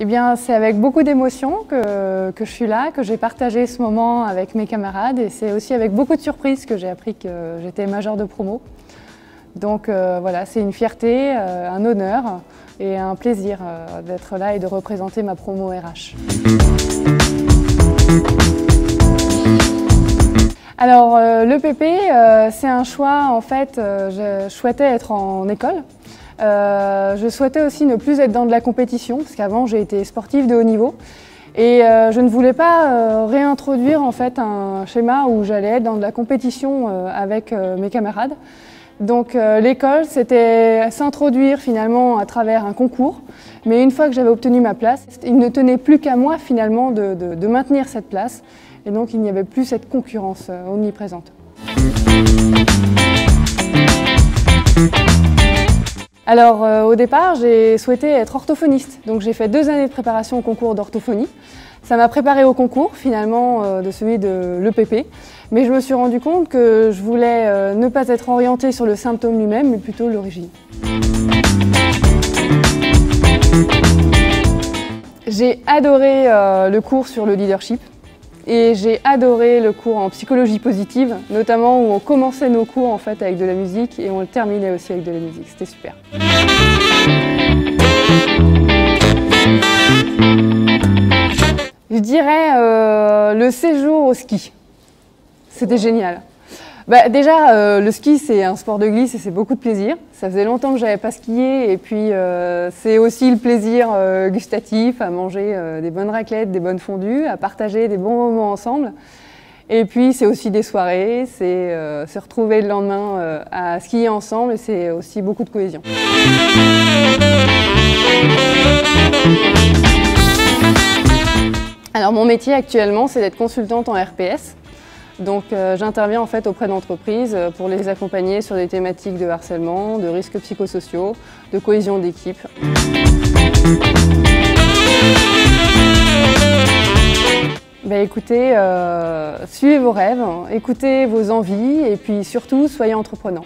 bien, c'est avec beaucoup d'émotion que je suis là, que j'ai partagé ce moment avec mes camarades, et c'est aussi avec beaucoup de surprises que j'ai appris que j'étais majeure de promo. Donc voilà, c'est une fierté, un honneur et un plaisir d'être là et de représenter ma promo RH. Alors l'EPP, c'est un choix, en fait, je souhaitais être en école. Je souhaitais aussi ne plus être dans de la compétition, parce qu'avant j'ai été sportive de haut niveau. Et je ne voulais pas réintroduire en fait un schéma où j'allais être dans de la compétition avec mes camarades. Donc l'école, c'était s'introduire finalement à travers un concours. Mais une fois que j'avais obtenu ma place, il ne tenait plus qu'à moi finalement de maintenir cette place. Et donc il n'y avait plus cette concurrence omniprésente. Alors au départ, j'ai souhaité être orthophoniste, donc j'ai fait 2 années de préparation au concours d'orthophonie. Ça m'a préparée au concours finalement de celui de l'EPP, mais je me suis rendu compte que je voulais ne pas être orientée sur le symptôme lui-même, mais plutôt l'origine. J'ai adoré le cours sur le leadership. Et j'ai adoré le cours en psychologie positive, notamment où on commençait nos cours en fait avec de la musique et on le terminait aussi avec de la musique. C'était super. Je dirais le séjour au ski. C'était génial. Déjà, le ski, c'est un sport de glisse et c'est beaucoup de plaisir. Ça faisait longtemps que je n'avais pas skié et puis c'est aussi le plaisir gustatif, à manger des bonnes raclettes, des bonnes fondues, à partager des bons moments ensemble. Et puis c'est aussi des soirées, c'est se retrouver le lendemain à skier ensemble et c'est aussi beaucoup de cohésion. Alors mon métier actuellement, c'est d'être consultante en RPS. Donc j'interviens en fait auprès d'entreprises pour les accompagner sur des thématiques de harcèlement, de risques psychosociaux, de cohésion d'équipe. Écoutez, suivez vos rêves, écoutez vos envies et puis surtout soyez entreprenants.